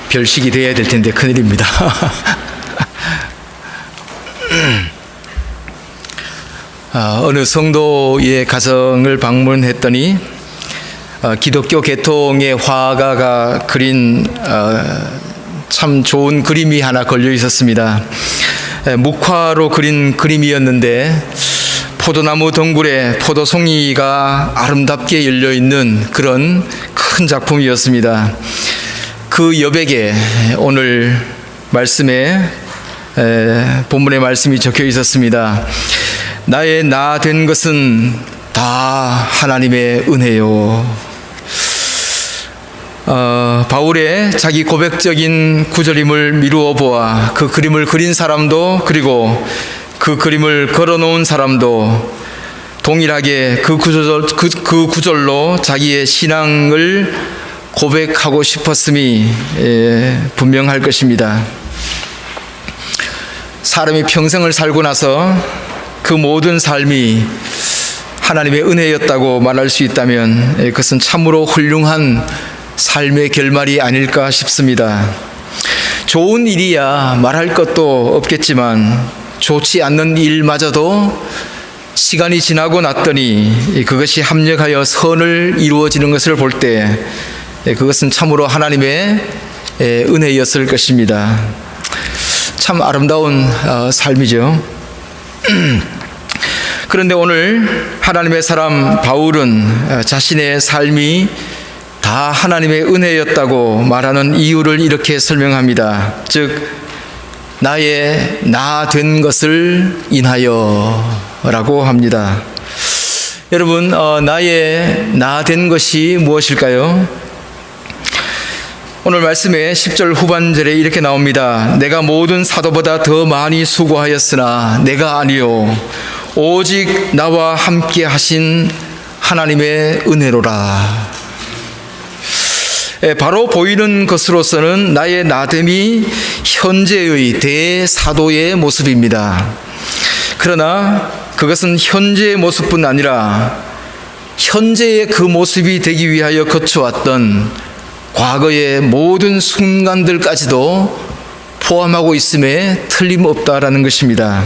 별식이 돼야 될 텐데 큰일입니다. 어느 성도의 가정을 방문했더니 기독교 계통의 화가가 그린 참 좋은 그림이 하나 걸려 있었습니다. 묵화로 그린 그림이었는데 포도나무 덩굴에 포도송이가 아름답게 열려 있는 그런 큰 작품이었습니다. 그 여백에 오늘 말씀에 본문의 말씀이 적혀 있었습니다. 나의 나 된 것은 다 하나님의 은혜요. 바울의 자기 고백적인 구절임을 미루어 보아 그 그림을 그린 사람도 그리고 그 그림을 걸어놓은 사람도 동일하게 그 구절로 자기의 신앙을 고백하고 싶었음이 분명할 것입니다. 사람이 평생을 살고 나서 그 모든 삶이 하나님의 은혜였다고 말할 수 있다면 그것은 참으로 훌륭한 삶의 결말이 아닐까 싶습니다. 좋은 일이야 말할 것도 없겠지만 좋지 않는 일마저도 시간이 지나고 났더니 그것이 합력하여 선을 이루어지는 것을 볼 때 그것은 참으로 하나님의 은혜였을 것입니다. 참 아름다운 삶이죠. 그런데 오늘 하나님의 사람 바울은 자신의 삶이 다 하나님의 은혜였다고 말하는 이유를 이렇게 설명합니다. 즉 나의 나 된 것을 인하여 라고 합니다. 여러분, 나의 나 된 것이 무엇일까요? 오늘 말씀의 10절 후반절에 이렇게 나옵니다. 내가 모든 사도보다 더 많이 수고하였으나 내가 아니요 오직 나와 함께 하신 하나님의 은혜로라. 바로 보이는 것으로서는 나의 나됨이 현재의 대사도의 모습입니다. 그러나 그것은 현재의 모습뿐 아니라 현재의 그 모습이 되기 위하여 거쳐왔던 과거의 모든 순간들까지도 포함하고 있음에 틀림없다라는 것입니다.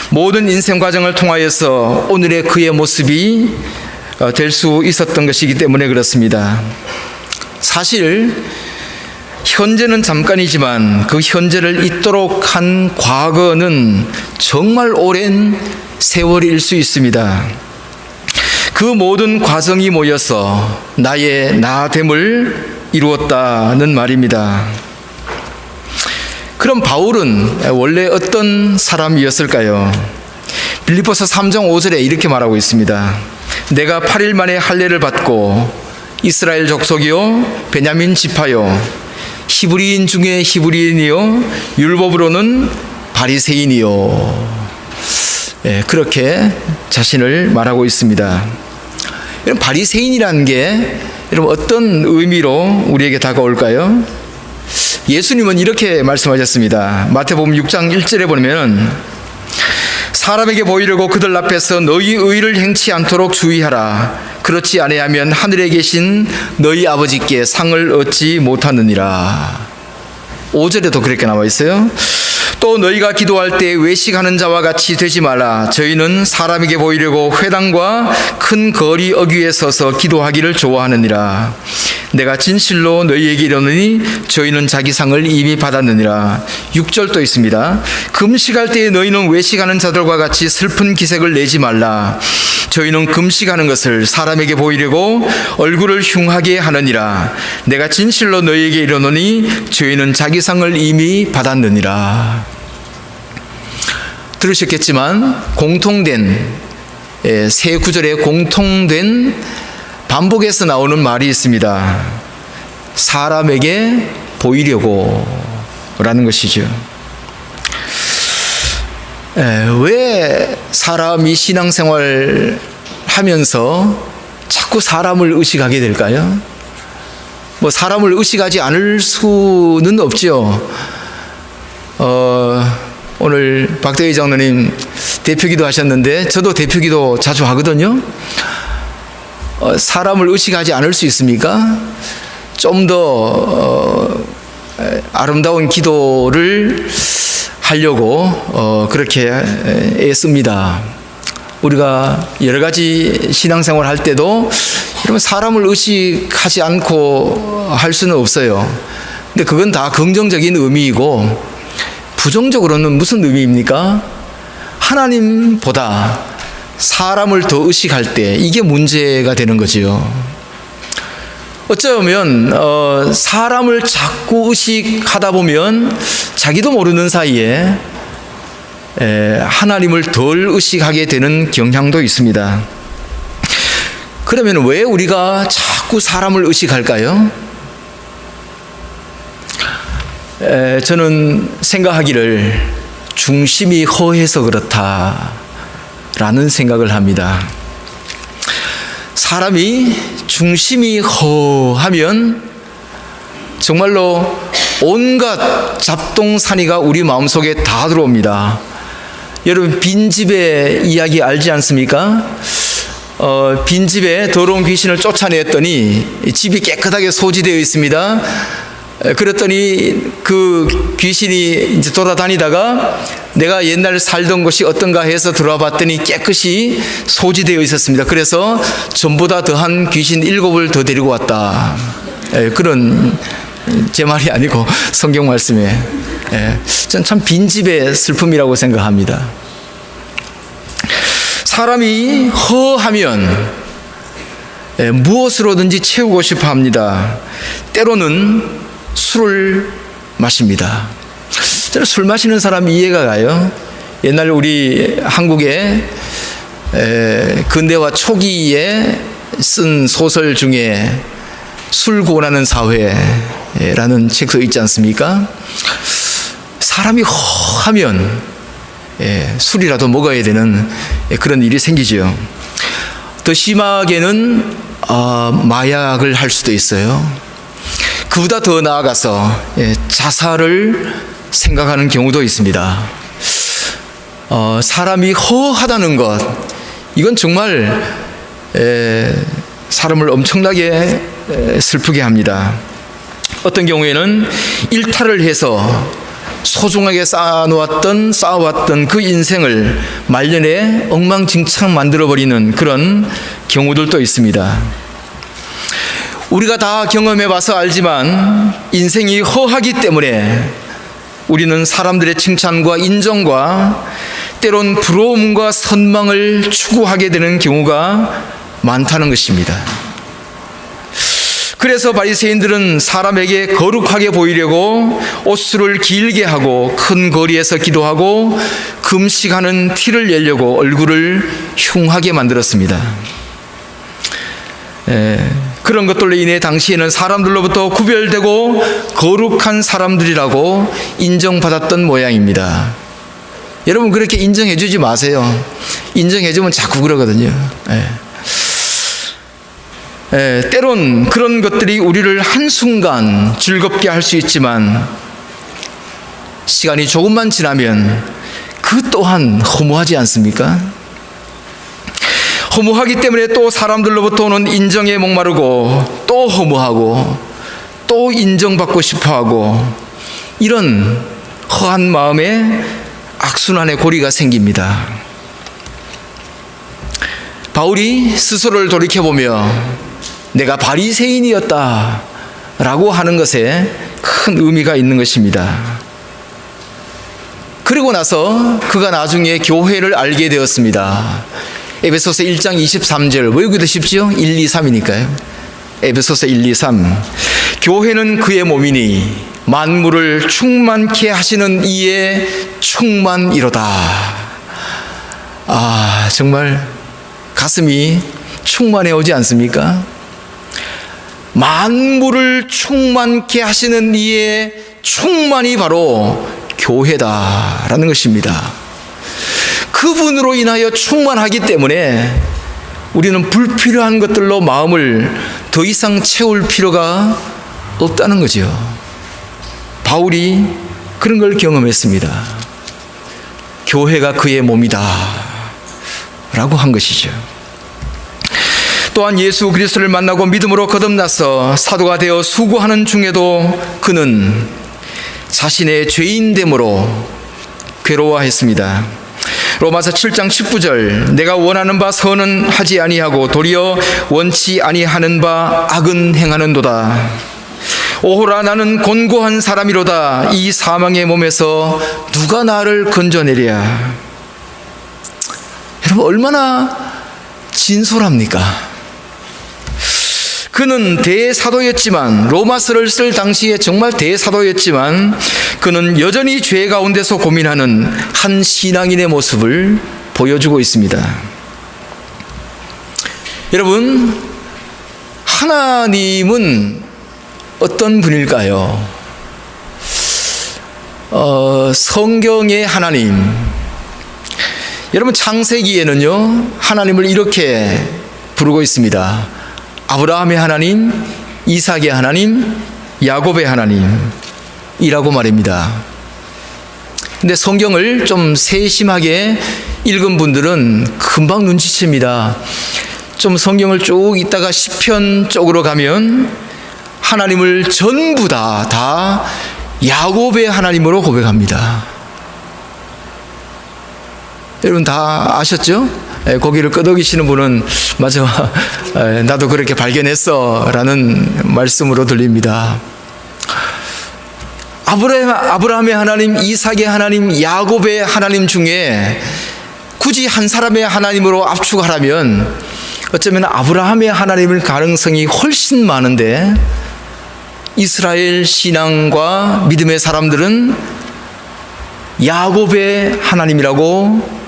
모든 인생 과정을 통하여서 오늘의 그의 모습이 될 수 있었던 것이기 때문에 그렇습니다. 사실 현재는 잠깐이지만 그 현재를 잊도록 한 과거는 정말 오랜 세월일 수 있습니다. 그 모든 과정이 모여서 나의 나됨을 이루었다는 말입니다. 그럼 바울은 원래 어떤 사람이었을까요? 빌립보서 3장 5절에 이렇게 말하고 있습니다. 내가 8일 만에 할례를 받고 이스라엘 족속이요 베냐민 지파요 히브리인 중에 히브리인이요 율법으로는 바리새인이요. 그렇게 자신을 말하고 있습니다. 여러분, 바리새인이라는 게 여러분 어떤 의미로 우리에게 다가올까요? 예수님은 이렇게 말씀하셨습니다. 마태복음 6장 1절에 보면 사람에게 보이려고 그들 앞에서 너희 의를 행치 않도록 주의하라. 그렇지 아니하면 하늘에 계신 너희 아버지께 상을 얻지 못하느니라. 5절에도 그렇게 나와 있어요. 또 너희가 기도할 때 외식하는 자와 같이 되지 말라. 저희는 사람에게 보이려고 회당과 큰 거리 어귀에 서서 기도하기를 좋아하느니라. 내가 진실로 너희에게 이르노니 저희는 자기 상을 이미 받았느니라. 6절도 있습니다. 금식할 때에 너희는 외식하는 자들과 같이 슬픈 기색을 내지 말라. 저희는 금식하는 것을 사람에게 보이려고 얼굴을 흉하게 하느니라. 내가 진실로 너희에게 이르노니 저희는 자기 상을 이미 받았느니라. 들으셨겠지만 공통된 세 구절에 공통된 반복해서 나오는 말이 있습니다. 사람에게 보이려고 라는 것이죠. 왜 사람이 신앙생활 하면서 자꾸 사람을 의식하게 될까요? 사람을 의식하지 않을 수는 없죠. 오늘 박대희 장로님 대표기도 하셨는데 저도 대표기도 자주 하거든요. 사람을 의식하지 않을 수 있습니까? 좀 더 아름다운 기도를 하려고 그렇게 애씁니다. 우리가 여러 가지 신앙생활 할 때도 여러분 사람을 의식하지 않고 할 수는 없어요. 근데 그건 다 긍정적인 의미이고, 부정적으로는 무슨 의미입니까? 하나님보다 사람을 더 의식할 때 이게 문제가 되는 거지요. 어쩌면 사람을 자꾸 의식하다 보면 자기도 모르는 사이에 하나님을 덜 의식하게 되는 경향도 있습니다. 그러면 왜 우리가 자꾸 사람을 의식할까요? 저는 생각하기를 중심이 허해서 그렇다라는 생각을 합니다. 사람이 중심이 허하면 정말로 온갖 잡동사니가 우리 마음속에 다 들어옵니다. 여러분, 빈집의 이야기 알지 않습니까? 빈집에 더러운 귀신을 쫓아냈더니 집이 깨끗하게 소지되어 있습니다. 그랬더니 그 귀신이 이제 돌아다니다가 내가 옛날 살던 곳이 어떤가 해서 들어와 봤더니 깨끗이 소지되어 있었습니다. 그래서 전보다 더한 귀신 7을 더 데리고 왔다. 그런, 제 말이 아니고 성경 말씀에. 전 참 빈집의 슬픔이라고 생각합니다. 사람이 허하면 무엇으로든지 채우고 싶어 합니다. 때로는 술을 마십니다. 저는 술 마시는 사람 이해가 가요. 옛날 우리 한국의 근대화 초기에 쓴 소설 중에 술고라는 사회라는 책도 있지 않습니까? 사람이 허하면 술이라도 먹어야 되는 그런 일이 생기죠. 더 심하게는 마약을 할 수도 있어요. 그보다 더 나아가서 자살을 생각하는 경우도 있습니다. 사람이 허하다는 것, 이건 정말 사람을 엄청나게 슬프게 합니다. 어떤 경우에는 일탈을 해서 소중하게 쌓아왔던 그 인생을 말년에 엉망진창 만들어버리는 그런 경우들도 있습니다. 우리가 다 경험해봐서 알지만 인생이 허하기 때문에 우리는 사람들의 칭찬과 인정과 때론 부러움과 선망을 추구하게 되는 경우가 많다는 것입니다. 그래서 바리새인들은 사람에게 거룩하게 보이려고 옷수를 길게 하고 큰 거리에서 기도하고 금식하는 티를 내려고 얼굴을 흉하게 만들었습니다. 그런 것들로 인해 당시에는 사람들로부터 구별되고 거룩한 사람들이라고 인정받았던 모양입니다. 여러분, 그렇게 인정해 주지 마세요. 인정해 주면 자꾸 그러거든요. 때론 그런 것들이 우리를 한순간 즐겁게 할 수 있지만 시간이 조금만 지나면 그 또한 허무하지 않습니까? 허무하기 때문에 또 사람들로부터 오는 인정에 목마르고 또 허무하고 또 인정받고 싶어하고, 이런 허한 마음에 악순환의 고리가 생깁니다. 바울이 스스로를 돌이켜보며 내가 바리새인이었다 라고 하는 것에 큰 의미가 있는 것입니다. 그리고 나서 그가 나중에 교회를 알게 되었습니다. 에베소서 1장 23절 외우기도 쉽죠? 1, 2, 3이니까요. 에베소서 1, 2, 3. 교회는 그의 몸이니 만물을 충만케 하시는 이의 충만이로다. 정말 가슴이 충만해 오지 않습니까? 만물을 충만케 하시는 이의 충만이 바로 교회다라는 것입니다. 그분으로 인하여 충만하기 때문에 우리는 불필요한 것들로 마음을 더 이상 채울 필요가 없다는 거죠. 바울이 그런 걸 경험했습니다. 교회가 그의 몸이다 라고 한 것이죠. 또한 예수 그리스도를 만나고 믿음으로 거듭나서 사도가 되어 수고하는 중에도 그는 자신의 죄인됨으로 괴로워했습니다. 로마서 7장 19절, 내가 원하는 바 선은 하지 아니하고 도리어 원치 아니하는 바 악은 행하는도다. 오호라, 나는 곤고한 사람이로다. 이 사망의 몸에서 누가 나를 건져내랴. 여러분, 얼마나 진솔합니까? 그는 대사도였지만, 로마서를 쓸 당시에 정말 대사도였지만, 그는 여전히 죄 가운데서 고민하는 한 신앙인의 모습을 보여주고 있습니다. 여러분, 하나님은 어떤 분일까요? 성경의 하나님, 여러분, 창세기에는요 하나님을 이렇게 부르고 있습니다. 아브라함의 하나님, 이삭의 하나님, 야곱의 하나님이라고 말입니다. 근데 성경을 좀 세심하게 읽은 분들은 금방 눈치챕니다. 좀 성경을 쭉 읽다가 시편 쪽으로 가면 하나님을 전부 다 야곱의 하나님으로 고백합니다. 여러분 다 아셨죠? 고기를 끄덕이시는 분은 맞아, 나도 그렇게 발견했어 라는 말씀으로 들립니다. 아브라함의 하나님, 이삭의 하나님, 야곱의 하나님 중에 굳이 한 사람의 하나님으로 압축하라면 어쩌면 아브라함의 하나님일 가능성이 훨씬 많은데, 이스라엘 신앙과 믿음의 사람들은 야곱의 하나님이라고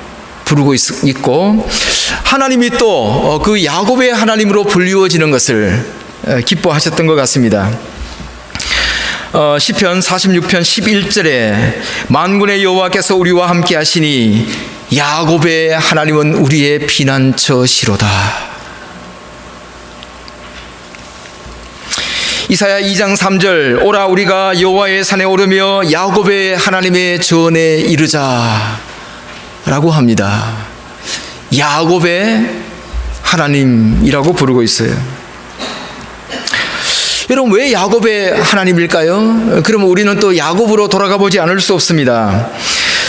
부르고 있고, 하나님이 또 그 야곱의 하나님으로 불리워지는 것을 기뻐하셨던 것 같습니다. 시편 46편 11절에 만군의 여호와께서 우리와 함께 하시니 야곱의 하나님은 우리의 피난처시로다. 이사야 2장 3절, 오라 우리가 여호와의 산에 오르며 야곱의 하나님의 전에 이르자 라고 합니다. 야곱의 하나님이라고 부르고 있어요. 여러분, 왜 야곱의 하나님일까요? 그러면 우리는 또 야곱으로 돌아가 보지 않을 수 없습니다.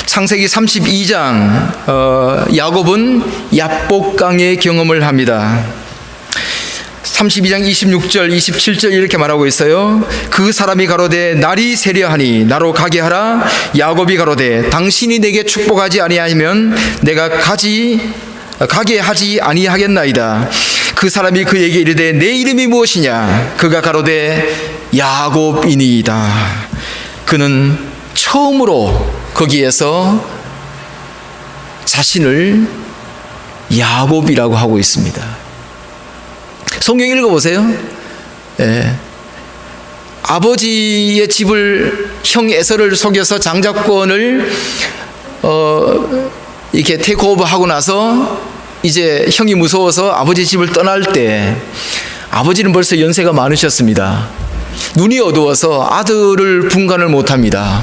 창세기 32장, 야곱은 야복강의 경험을 합니다. 32장 26절 27절 이렇게 말하고 있어요. 그 사람이 가로되 날이 세려하니 나로 가게 하라. 야곱이 가로되 당신이 내게 축복하지 아니하면 내가 가게 하지 아니하겠나이다. 그 사람이 그에게 이르되 내 이름이 무엇이냐. 그가 가로되 야곱이니이다. 그는 처음으로 거기에서 자신을 야곱이라고 하고 있습니다. 성경 읽어보세요. 아버지의 집을, 형 에서를 속여서 장자권을 이렇게 테이크오버 하고 나서 이제 형이 무서워서 아버지 집을 떠날 때, 아버지는 벌써 연세가 많으셨습니다. 눈이 어두워서 아들을 분간을 못합니다.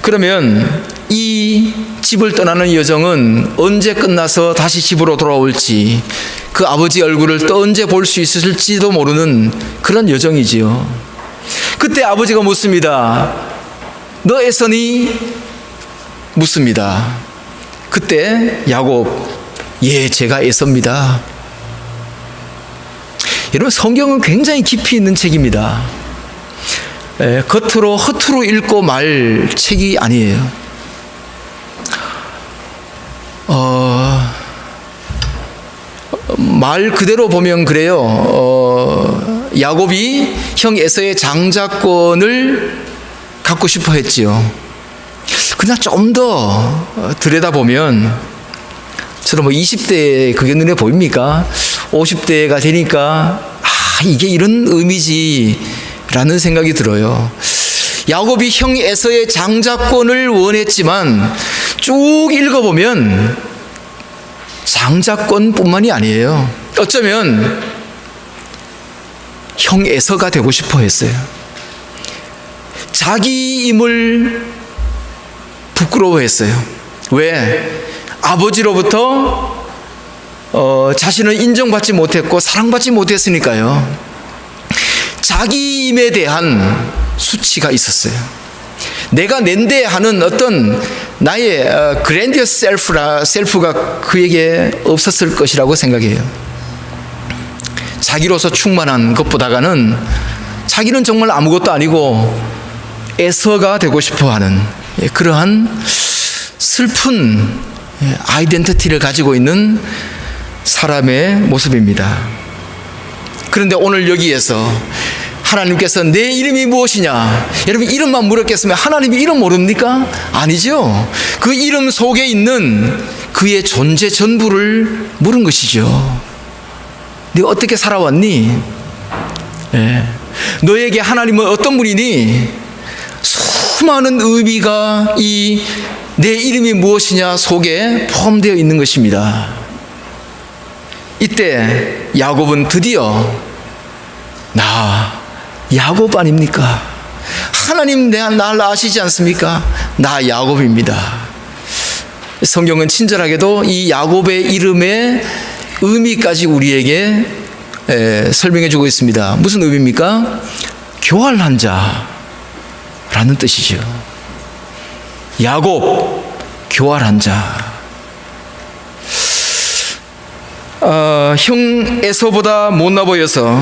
그러면 이 집을 떠나는 여정은 언제 끝나서 다시 집으로 돌아올지, 그 아버지 얼굴을 또 언제 볼 수 있을지도 모르는 그런 여정이지요. 그때 아버지가 묻습니다. 너 에서니? 묻습니다. 그때 야곱, 예, 제가 에서입니다. 여러분, 성경은 굉장히 깊이 있는 책입니다. 겉으로 허투루 읽고 말 책이 아니에요. 말 그대로 보면 그래요. 야곱이 형 에서의 장자권을 갖고 싶어 했지요. 그러나 좀 더 들여다보면, 저는 20대에 그게 눈에 보입니까? 50대가 되니까 이게 이런 의미지 라는 생각이 들어요. 야곱이 형 에서의 장자권을 원했지만 쭉 읽어보면 장자권뿐만이 아니에요. 어쩌면 형 에서가 되고 싶어 했어요. 자기 임을 부끄러워했어요. 왜? 아버지로부터 자신은 인정받지 못했고 사랑받지 못했으니까요. 자기 임에 대한 수치가 있었어요. 내가 낸데 하는 어떤 나의 그랜디어 셀프가 그에게 없었을 것이라고 생각해요. 자기로서 충만한 것보다는 자기는 정말 아무것도 아니고 에서가 되고 싶어하는 그러한 슬픈 아이덴티티를 가지고 있는 사람의 모습입니다. 그런데 오늘 여기에서 하나님께서 내 이름이 무엇이냐? 여러분, 이름만 물었겠으면 하나님이 이름 모릅니까? 아니죠. 그 이름 속에 있는 그의 존재 전부를 물은 것이죠. 네가 어떻게 살아왔니? 너에게 하나님은 어떤 분이니? 수많은 의미가 이 내 이름이 무엇이냐 속에 포함되어 있는 것입니다. 이때 야곱은 드디어 나 야곱 아닙니까? 하나님 나를 아시지 않습니까? 나 야곱입니다. 성경은 친절하게도 이 야곱의 이름의 의미까지 우리에게 설명해 주고 있습니다. 무슨 의미입니까? 교활한 자라는 뜻이죠. 야곱, 교활한 자. 형 에서보다 못나 보여서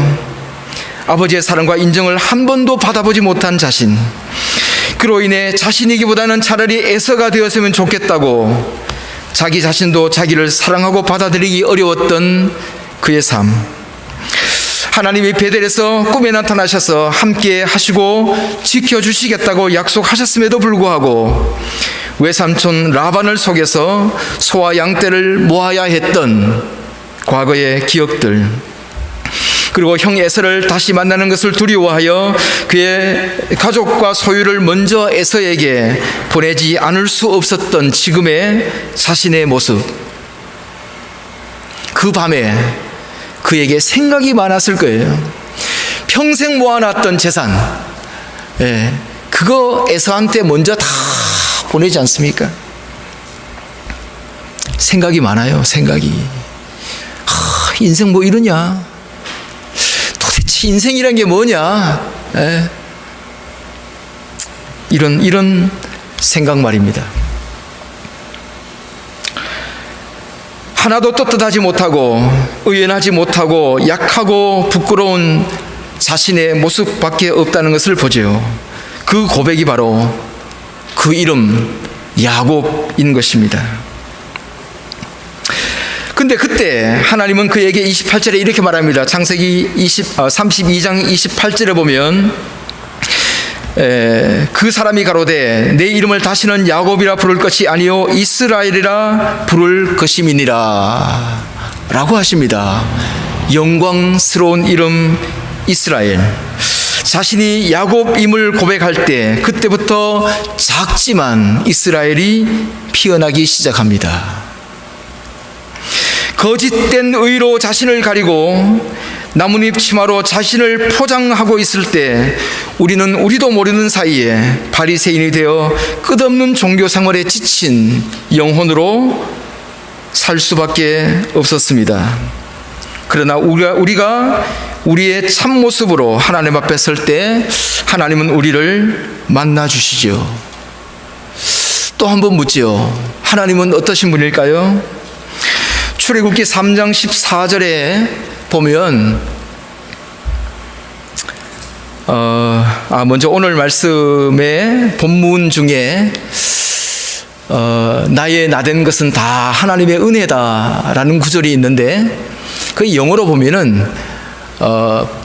아버지의 사랑과 인정을 한 번도 받아보지 못한 자신, 그로 인해 자신이기보다는 차라리 에서가 되었으면 좋겠다고 자기 자신도 자기를 사랑하고 받아들이기 어려웠던 그의 삶. 하나님이 베델에서 꿈에 나타나셔서 함께 하시고 지켜주시겠다고 약속하셨음에도 불구하고 외삼촌 라반을 속여서 소와 양떼를 모아야 했던 과거의 기억들, 그리고 형 에서를 다시 만나는 것을 두려워하여 그의 가족과 소유를 먼저 에서에게 보내지 않을 수 없었던 지금의 자신의 모습. 그 밤에 그에게 생각이 많았을 거예요. 평생 모아놨던 재산, 그거 에서한테 먼저 다 보내지 않습니까? 생각이 많아요. 생각이. 인생 뭐 이러냐? 도대체 인생이란 게 뭐냐? 이런 생각 말입니다. 하나도 떳떳하지 못하고 의연하지 못하고 약하고 부끄러운 자신의 모습밖에 없다는 것을 보죠. 그 고백이 바로 그 이름 야곱인 것입니다. 근데 그때 하나님은 그에게 28절에 이렇게 말합니다. 창세기 32장 28절에 보면 그 사람이 가로되 내 이름을 다시는 야곱이라 부를 것이 아니요 이스라엘이라 부를 것임이니라 라고 하십니다. 영광스러운 이름 이스라엘. 자신이 야곱임을 고백할 때 그때부터 작지만 이스라엘이 피어나기 시작합니다. 거짓된 의로 자신을 가리고 나뭇잎 치마로 자신을 포장하고 있을 때 우리도 모르는 사이에 바리새인이 되어 끝없는 종교 생활에 지친 영혼으로 살 수밖에 없었습니다. 그러나 우리가 우리의 참모습으로 하나님 앞에 설 때 하나님은 우리를 만나 주시죠. 또 한 번 묻죠. 하나님은 어떠신 분일까요? 출애굽기 3장 14절에 보면 먼저 오늘 말씀의 본문 중에 나의 나된 것은 다 하나님의 은혜다라는 구절이 있는데 그 영어로 보면은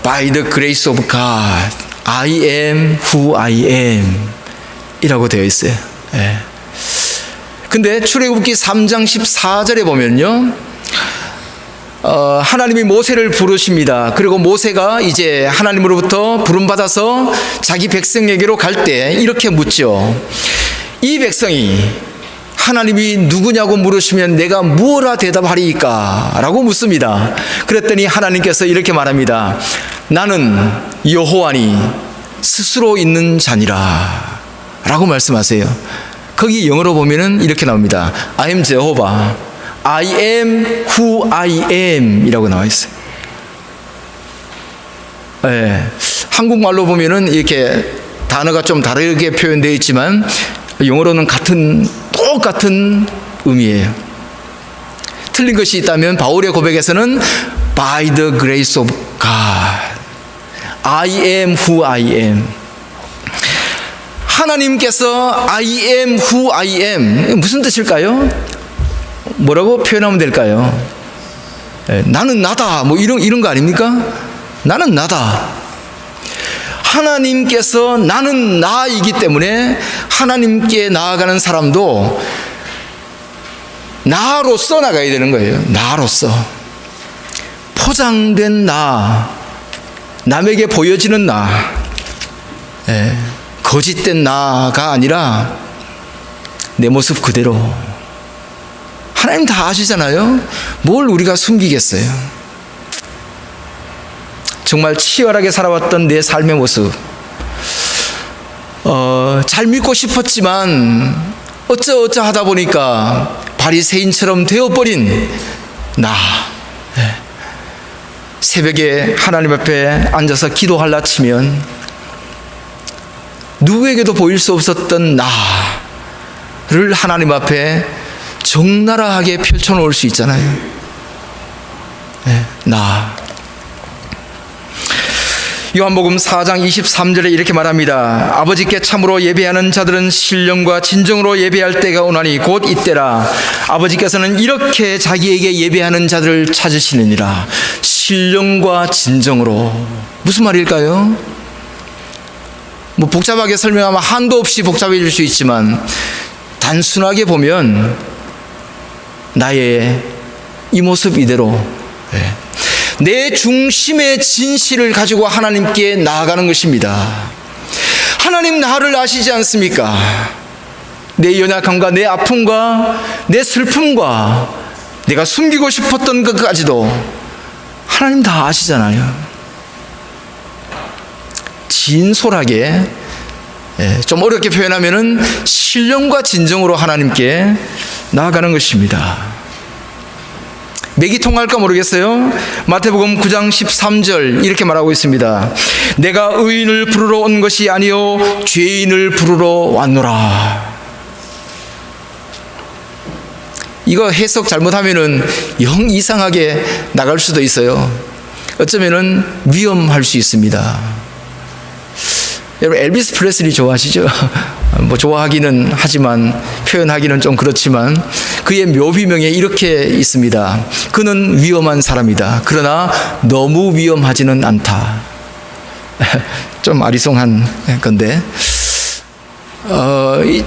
By the grace of God, I am who I am 이라고 되어 있어요. 근데 출애굽기 3장 14절에 보면요, 하나님이 모세를 부르십니다. 그리고 모세가 이제 하나님으로부터 부름받아서 자기 백성에게로 갈 때 이렇게 묻죠. 이 백성이 하나님이 누구냐고 물으시면 내가 무엇라 대답하리이까? 라고 묻습니다. 그랬더니 하나님께서 이렇게 말합니다. 나는 여호와니 스스로 있는 자니라 라고 말씀하세요. 거기 영어로 보면은 이렇게 나옵니다. I am Jehovah, I am who I am 이라고 나와 있어요. 한국말로 보면은 이렇게 단어가 좀 다르게 표현되어 있지만 영어로는 똑같은 의미예요. 틀린 것이 있다면 바울의 고백에서는 by the grace of God, I am who I am. 하나님께서 I am who I am, 무슨 뜻일까요? 뭐라고 표현하면 될까요? 나는 나다, 뭐 이런 거 아닙니까? 나는 나다. 하나님께서 나는 나이기 때문에 하나님께 나아가는 사람도 나로서 나가야 되는 거예요. 나로서 포장된 나, 남에게 보여지는 나, 거짓된 나가 아니라 내 모습 그대로. 하나님 다 아시잖아요. 뭘 우리가 숨기겠어요. 정말 치열하게 살아왔던 내 삶의 모습, 잘 믿고 싶었지만 어쩌 하다 보니까 바리새인처럼 되어버린 나. 새벽에 하나님 앞에 앉아서 기도하려 치면 누구에게도 보일 수 없었던 나를 하나님 앞에 적나라하게 펼쳐놓을 수 있잖아요. 나. 요한복음 4장 23절에 이렇게 말합니다. 아버지께 참으로 예배하는 자들은 신령과 진정으로 예배할 때가 오나니 곧 이때라. 아버지께서는 이렇게 자기에게 예배하는 자들을 찾으시느니라. 신령과 진정으로. 무슨 말일까요? 뭐 복잡하게 설명하면 한도 없이 복잡해질 수 있지만 단순하게 보면 나의 이 모습 이대로 내 중심의 진실을 가지고 하나님께 나아가는 것입니다. 하나님 나를 아시지 않습니까? 내 연약함과 내 아픔과 내 슬픔과 내가 숨기고 싶었던 것까지도 하나님 다 아시잖아요. 진솔하게, 좀 어렵게 표현하면은 신령과 진정으로 하나님께 나아가는 것입니다. 맥이 통할까 모르겠어요. 마태복음 9장 13절 이렇게 말하고 있습니다. 내가 의인을 부르러 온 것이 아니요 죄인을 부르러 왔노라. 이거 해석 잘못하면은 영 이상하게 나갈 수도 있어요. 어쩌면은 위험할 수 있습니다. 여러분 엘비스 프레슬리 좋아하시죠? 뭐 좋아하기는 하지만 표현하기는 좀 그렇지만 그의 묘비명에 이렇게 있습니다. 그는 위험한 사람이다. 그러나 너무 위험하지는 않다. 좀 아리송한 건데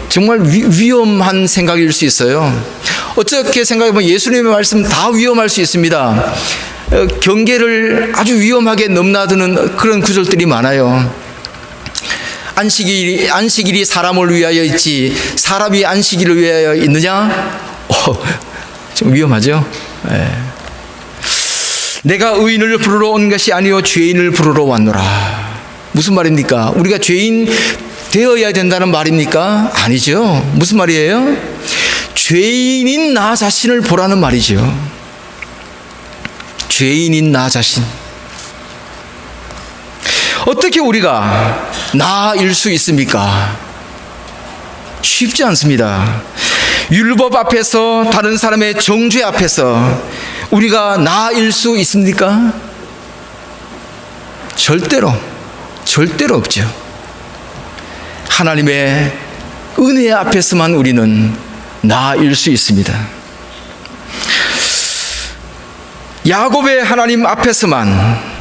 정말 위험한 생각일 수 있어요. 어떻게 생각해보면 예수님의 말씀 다 위험할 수 있습니다. 경계를 아주 위험하게 넘나드는 그런 구절들이 많아요. 안식일이 사람을 위하여 있지 사람이 안식일을 위하여 있느냐? 좀 위험하죠. 내가 의인을 부르러 온 것이 아니요 죄인을 부르러 왔노라. 무슨 말입니까? 우리가 죄인 되어야 된다는 말입니까? 아니죠. 무슨 말이에요? 죄인인 나 자신을 보라는 말이죠. 죄인인 나 자신. 어떻게 우리가 나일 수 있습니까? 쉽지 않습니다. 율법 앞에서, 다른 사람의 정죄 앞에서 우리가 나일 수 있습니까? 절대로 없죠. 하나님의 은혜 앞에서만 우리는 나일 수 있습니다. 야곱의 하나님 앞에서만,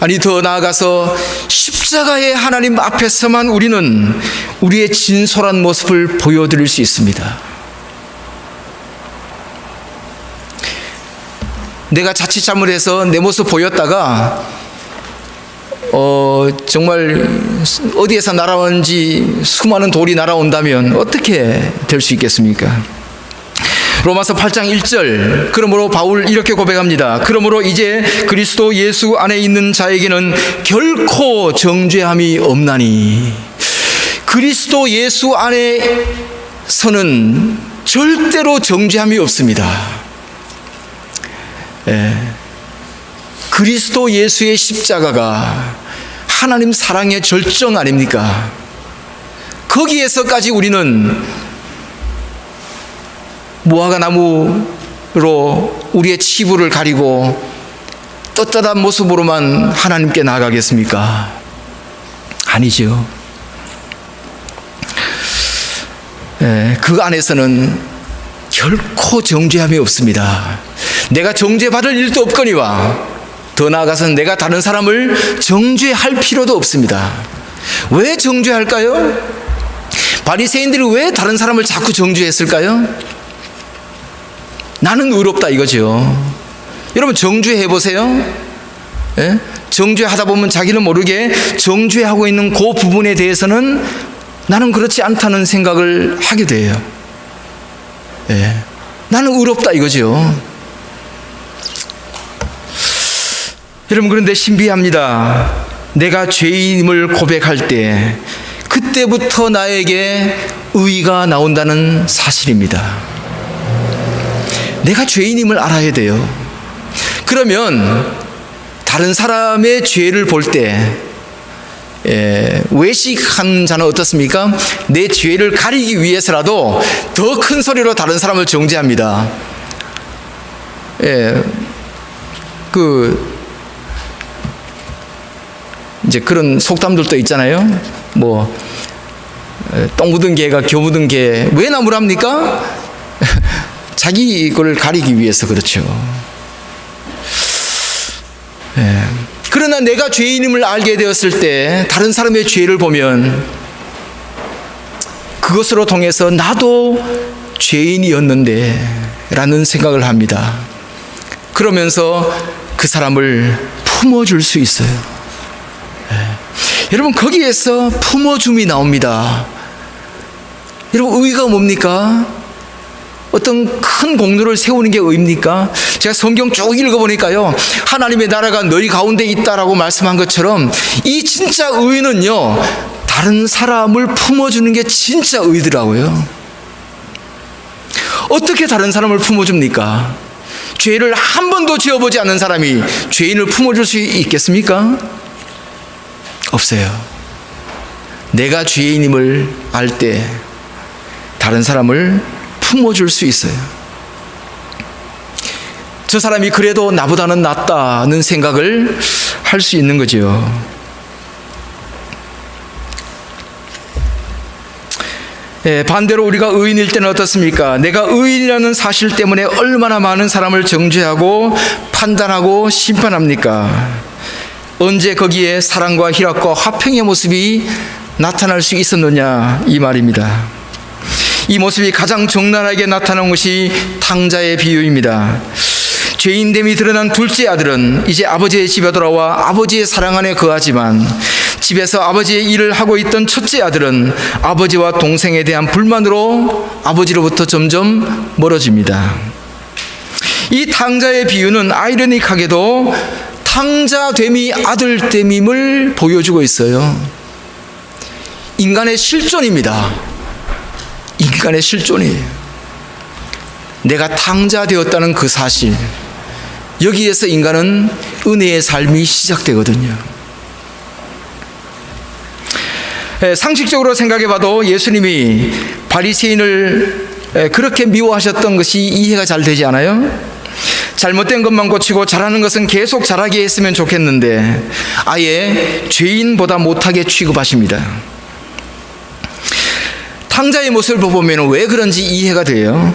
아니 더 나아가서 십자가의 하나님 앞에서만 우리는 우리의 진솔한 모습을 보여드릴 수 있습니다. 내가 자칫 잘못해서 내 모습 보였다가 정말 어디에서 날아오는지 수많은 돌이 날아온다면 어떻게 될 수 있겠습니까? 로마서 8장 1절, 그러므로 바울 이렇게 고백합니다. 그러므로 이제 그리스도 예수 안에 있는 자에게는 결코 정죄함이 없나니. 그리스도 예수 안에서는 절대로 정죄함이 없습니다. 그리스도 예수의 십자가가 하나님 사랑의 절정 아닙니까? 거기에서까지 우리는 무화과 나무로 우리의 치부를 가리고 떳떳한 모습으로만 하나님께 나아가겠습니까? 아니죠. 그 안에서는 결코 정죄함이 없습니다. 내가 정죄받을 일도 없거니와 더 나아가서는 내가 다른 사람을 정죄할 필요도 없습니다. 왜 정죄할까요? 바리새인들이 왜 다른 사람을 자꾸 정죄했을까요? 나는 의롭다 이거죠. 여러분 정죄해 보세요. 예? 정죄하다 보면 자기는 모르게 정죄하고 있는 그 부분에 대해서는 나는 그렇지 않다는 생각을 하게 돼요. 예. 나는 의롭다 이거죠. 여러분 그런데 신비합니다. 내가 죄인임을 고백할 때 그때부터 나에게 의가 나온다는 사실입니다. 내가 죄인임을 알아야 돼요. 그러면 다른 사람의 죄를 볼 때 외식한 자는 어떻습니까? 내 죄를 가리기 위해서라도 더 큰 소리로 다른 사람을 정죄합니다. 이제 그런 속담들도 있잖아요. 똥 묻은 개가 겨 묻은 개 왜 나무랍니까? 자기 걸 가리기 위해서 그렇죠. 그러나 내가 죄인임을 알게 되었을 때 다른 사람의 죄를 보면 그것으로 통해서 나도 죄인이었는데 라는 생각을 합니다. 그러면서 그 사람을 품어줄 수 있어요. 여러분 거기에서 품어줌이 나옵니다. 여러분 의가 뭡니까? 어떤 큰 공로를 세우는 게 의입니까? 제가 성경 쭉 읽어보니까요, 하나님의 나라가 너희 가운데 있다라고 말씀한 것처럼 이 진짜 의는요, 다른 사람을 품어주는 게 진짜 의더라고요. 어떻게 다른 사람을 품어줍니까? 죄를 한 번도 지어보지 않는 사람이 죄인을 품어줄 수 있겠습니까? 없어요. 내가 죄인임을 알 때 다른 사람을 품어줄 수 있어요. 저 사람이 그래도 나보다는 낫다는 생각을 할 수 있는 거죠. 반대로 우리가 의인일 때는 어떻습니까? 내가 의인이라는 사실 때문에 얼마나 많은 사람을 정죄하고 판단하고 심판합니까? 언제 거기에 사랑과 희락과 화평의 모습이 나타날 수 있었느냐 이 말입니다. 이 모습이 가장 적나라하게 나타난 것이 탕자의 비유입니다. 죄인됨이 드러난 둘째 아들은 이제 아버지의 집에 돌아와 아버지의 사랑 안에 거하지만 집에서 아버지의 일을 하고 있던 첫째 아들은 아버지와 동생에 대한 불만으로 아버지로부터 점점 멀어집니다. 이 탕자의 비유는 아이러니하게도 탕자됨이 아들됨임을 보여주고 있어요. 인간의 실존입니다. 인간의 실존이에요. 내가 탕자되었다는 그 사실, 여기에서 인간은 은혜의 삶이 시작되거든요. 상식적으로 생각해봐도 예수님이 바리새인을 그렇게 미워하셨던 것이 이해가 잘 되지 않아요? 잘못된 것만 고치고 잘하는 것은 계속 잘하게 했으면 좋겠는데 아예 죄인보다 못하게 취급하십니다. 탕자의 모습을 보면 왜 그런지 이해가 돼요.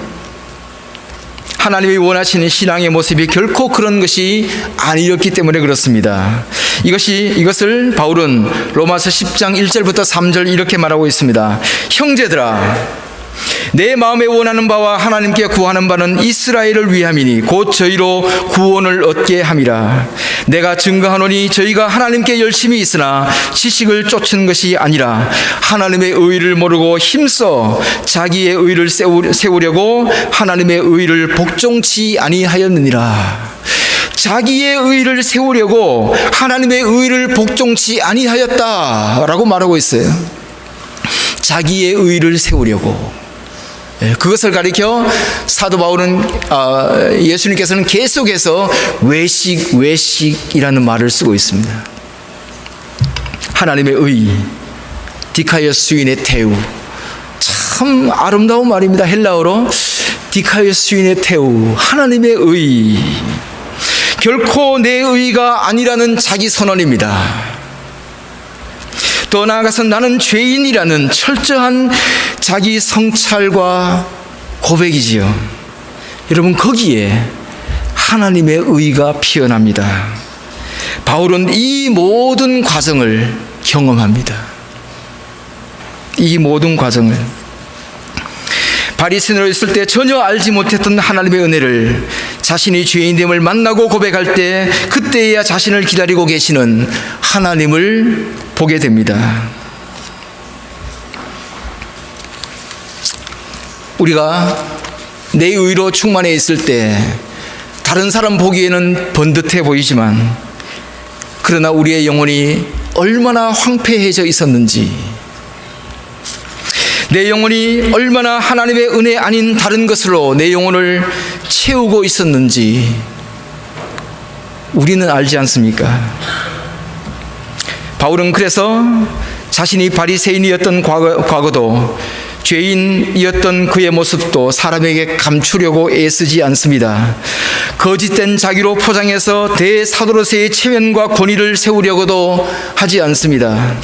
하나님이 원하시는 신앙의 모습이 결코 그런 것이 아니었기 때문에 그렇습니다. 이것을 바울은 로마서 10장 1절부터 3절 이렇게 말하고 있습니다. 형제들아, 내 마음에 원하는 바와 하나님께 구하는 바는 이스라엘을 위함이니 곧 저희로 구원을 얻게 함이라. 내가 증거하노니 저희가 하나님께 열심히 있으나 지식을 쫓은 것이 아니라 하나님의 의를 모르고 힘써 자기의 의를 세우려고 하나님의 의를 복종치 아니하였느니라. 자기의 의를 세우려고 하나님의 의를 복종치 아니하였다라고 말하고 있어요. 자기의 의를 세우려고. 그것을 가리켜 사도 바울은 예수님께서는 계속해서 외식이라는 말을 쓰고 있습니다. 하나님의 의, 디카이오스인의 테우. 참 아름다운 말입니다. 헬라어로 디카이오스인의 테우, 하나님의 의. 결코 내 의가 아니라는 자기 선언입니다. 더 나아가서 나는 죄인이라는 철저한 자기 성찰과 고백이지요. 여러분, 거기에 하나님의 의가 피어납니다. 바울은 이 모든 과정을 경험합니다. 이 모든 과정을. 바리새인으로 있을 때 전혀 알지 못했던 하나님의 은혜를 자신이 죄인됨을 만나고 고백할 때, 그때야 자신을 기다리고 계시는 하나님을 보게 됩니다. 우리가 내 의로 충만해 있을 때 다른 사람 보기에는 번듯해 보이지만, 그러나 우리의 영혼이 얼마나 황폐해져 있었는지, 내 영혼이 얼마나 하나님의 은혜 아닌 다른 것으로 내 영혼을 채우고 있었는지 우리는 알지 않습니까? 바울은 그래서 자신이 바리새인이었던 과거도, 죄인이었던 그의 모습도 사람에게 감추려고 애쓰지 않습니다. 거짓된 자기로 포장해서 대사도로서의 체면과 권위를 세우려고도 하지 않습니다.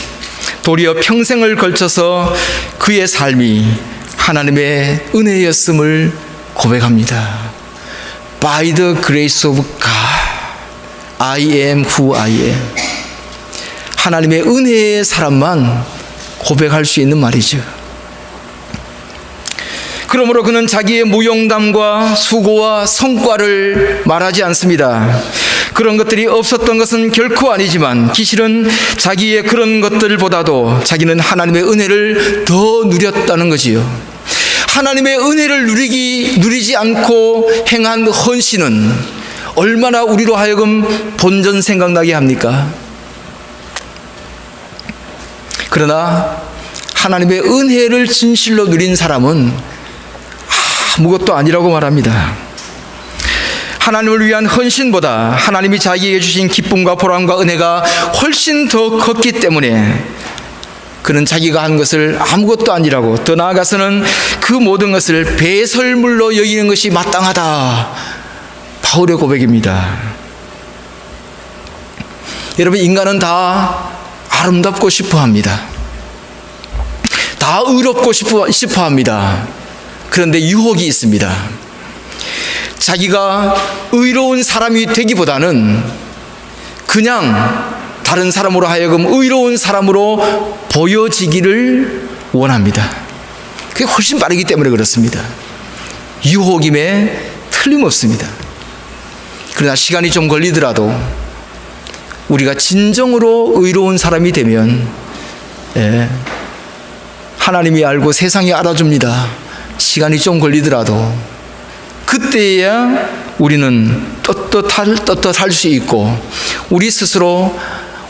도리어 평생을 걸쳐서 그의 삶이 하나님의 은혜였음을 고백합니다. By the grace of God, I am who I am. 하나님의 은혜의 사람만 고백할 수 있는 말이죠. 그러므로 그는 자기의 무용담과 수고와 성과를 말하지 않습니다. 그런 것들이 없었던 것은 결코 아니지만, 기실은 자기의 그런 것들보다도 자기는 하나님의 은혜를 더 누렸다는 거지요. 하나님의 은혜를 누리지 않고 행한 헌신은 얼마나 우리로 하여금 본전 생각나게 합니까? 그러나 하나님의 은혜를 진실로 누린 사람은 아무것도 아니라고 말합니다. 하나님을 위한 헌신보다 하나님이 자기에게 주신 기쁨과 보람과 은혜가 훨씬 더 컸기 때문에 그는 자기가 한 것을 아무것도 아니라고, 더 나아가서는 그 모든 것을 배설물로 여기는 것이 마땅하다. 바울의 고백입니다. 여러분, 인간은 다 아름답고 싶어합니다. 다 의롭고 싶어합니다. 그런데 유혹이 있습니다. 자기가 의로운 사람이 되기보다는 그냥 다른 사람으로 하여금 의로운 사람으로 보여지기를 원합니다. 그게 훨씬 빠르기 때문에 그렇습니다. 유혹임에 틀림없습니다. 그러나 시간이 좀 걸리더라도 우리가 진정으로 의로운 사람이 되면 하나님이 알고 세상이 알아줍니다. 시간이 좀 걸리더라도 그때야 우리는 떳떳할 수 있고, 우리 스스로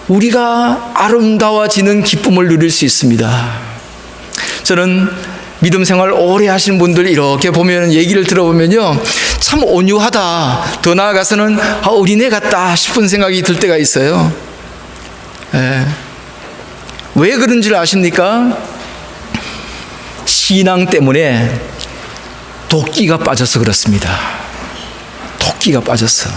우리가 아름다워지는 기쁨을 누릴 수 있습니다. 저는 믿음 생활 오래 하신 분들 이렇게 보면, 얘기를 들어보면요, 참 온유하다, 더 나아가서는 어린애 같다 싶은 생각이 들 때가 있어요. 왜 그런 줄 아십니까? 신앙 때문에 도끼가 빠져서 그렇습니다. 도끼가 빠져서.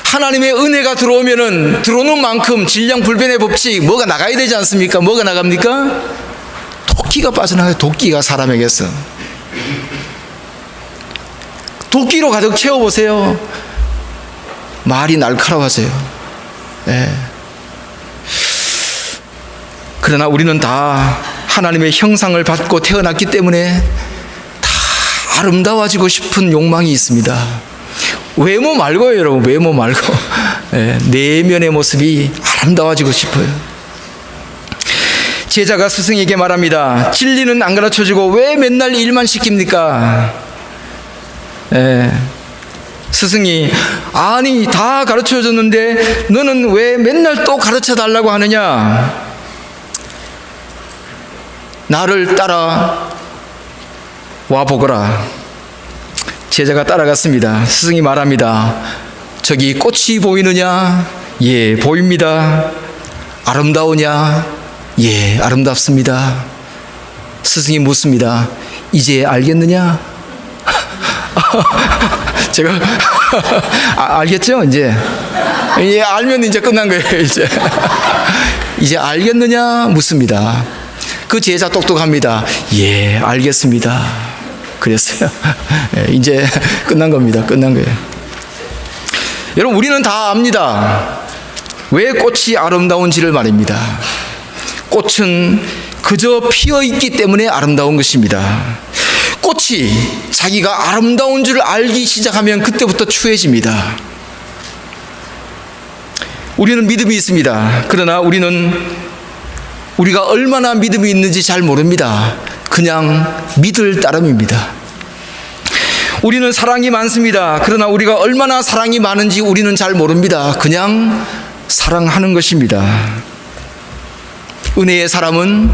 하나님의 은혜가 들어오는 만큼 질량불변의 법칙, 뭐가 나가야 되지 않습니까? 뭐가 나갑니까? 도끼가 빠져나가요. 도끼가 사람에게서. 도끼로 가득 채워보세요. 말이 날카로워져요. 그러나 우리는 다 하나님의 형상을 받고 태어났기 때문에 다 아름다워지고 싶은 욕망이 있습니다. 외모 말고요, 여러분. 외모 말고 내면의 모습이 아름다워지고 싶어요. 제자가 스승에게 말합니다. 진리는 안 가르쳐주고 왜 맨날 일만 시킵니까? 스승이, 아니 다 가르쳐줬는데 너는 왜 맨날 또 가르쳐달라고 하느냐? 나를 따라 와보거라. 제자가 따라갔습니다. 스승이 말합니다. 저기 꽃이 보이느냐? 예, 보입니다. 아름다우냐? 예, 아름답습니다. 스승이 묻습니다. 이제 알겠느냐? 제가 알겠죠? 이제 알면 이제 끝난 거예요. 이제 알겠느냐? 묻습니다. 그 제자 똑똑합니다. 예, 알겠습니다. 그랬어요. 이제 끝난 겁니다. 끝난 거예요. 여러분, 우리는 다 압니다. 왜 꽃이 아름다운지를 말입니다. 꽃은 그저 피어있기 때문에 아름다운 것입니다. 꽃이 자기가 아름다운 줄 알기 시작하면 그때부터 추해집니다. 우리는 믿음이 있습니다. 그러나 우리가 얼마나 믿음이 있는지 잘 모릅니다. 그냥 믿을 따름입니다. 우리는 사랑이 많습니다. 그러나 우리가 얼마나 사랑이 많은지 우리는 잘 모릅니다. 그냥 사랑하는 것입니다. 은혜의 사람은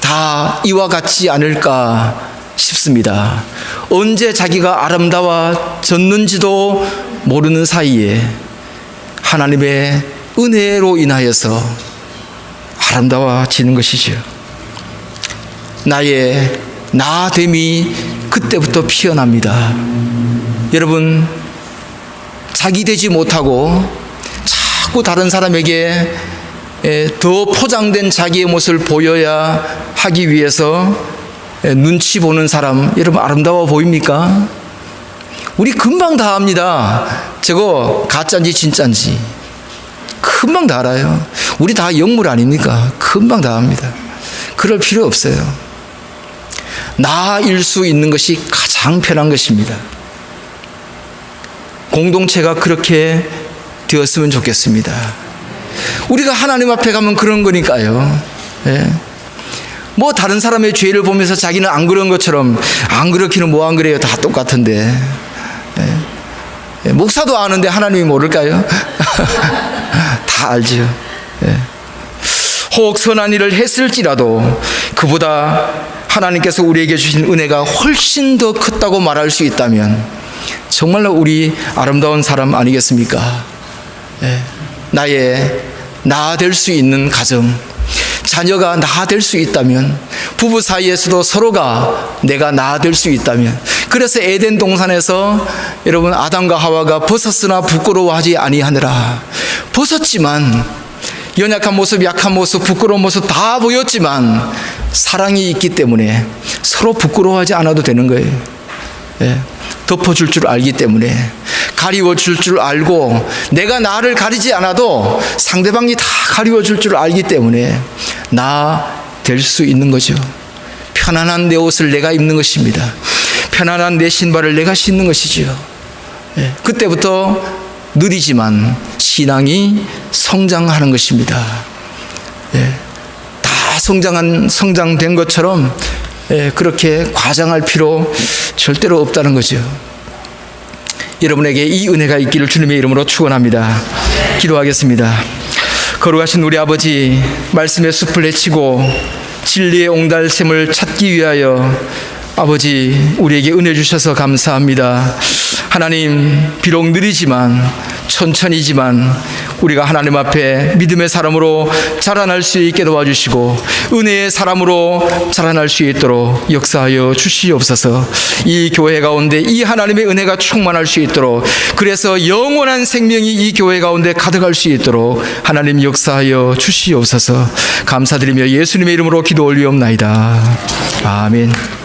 다 이와 같지 않을까 싶습니다. 언제 자기가 아름다워졌는지도 모르는 사이에 하나님의 은혜로 인하여서 아름다워지는 것이죠. 나의 나됨이 그때부터 피어납니다. 여러분, 자기 되지 못하고 자꾸 다른 사람에게 더 포장된 자기의 모습을 보여야 하기 위해서 눈치 보는 사람, 여러분 아름다워 보입니까? 우리 금방 다 압니다. 저거 가짜인지 진짜인지 금방 다 알아요. 우리 다 영물 아닙니까? 금방 다 압니다. 그럴 필요 없어요. 나일 수 있는 것이 가장 편한 것입니다. 공동체가 그렇게 되었으면 좋겠습니다. 우리가 하나님 앞에 가면 그런 거니까요. 예. 뭐 다른 사람의 죄를 보면서 자기는 안 그런 것처럼 안 그렇기는 뭐 안 그래요. 다 똑같은데. 예. 예. 목사도 아는데 하나님이 모를까요? 다 알죠. 예. 혹 선한 일을 했을지라도 그보다 하나님께서 우리에게 주신 은혜가 훨씬 더 컸다고 말할 수 있다면 정말로 우리 아름다운 사람 아니겠습니까? 예. 나의 나 될 수 있는 가정, 자녀가 나 될 수 있다면, 부부 사이에서도 서로가 내가 나 될 수 있다면, 그래서 에덴 동산에서 여러분 아담과 하와가 벗었으나 부끄러워하지 아니하느라, 벗었지만 연약한 모습, 약한 모습, 부끄러운 모습 다 보였지만 사랑이 있기 때문에 서로 부끄러워하지 않아도 되는 거예요. 예. 덮어줄 줄 알기 때문에, 가리워줄 줄 알고, 내가 나를 가리지 않아도 상대방이 다 가리워줄 줄 알기 때문에 나 될 수 있는 거죠. 편안한 내 옷을 내가 입는 것입니다. 편안한 내 신발을 내가 신는 것이죠. 예. 그때부터 느리지만 신앙이 성장하는 것입니다. 예. 다 성장된 것처럼 그렇게 과장할 필요 절대로 없다는 거죠. 여러분에게 이 은혜가 있기를 주님의 이름으로 축원합니다. 기도하겠습니다. 거룩하신 우리 아버지, 말씀의 숲을 헤치고 진리의 옹달샘을 찾기 위하여 아버지 우리에게 은혜 주셔서 감사합니다. 하나님, 비록 느리지만 천천히지만 우리가 하나님 앞에 믿음의 사람으로 자라날 수 있게 도와주시고 은혜의 사람으로 자라날 수 있도록 역사하여 주시옵소서. 이 교회 가운데 이 하나님의 은혜가 충만할 수 있도록, 그래서 영원한 생명이 이 교회 가운데 가득할 수 있도록 하나님 역사하여 주시옵소서. 감사드리며 예수님의 이름으로 기도 올리옵나이다. 아멘.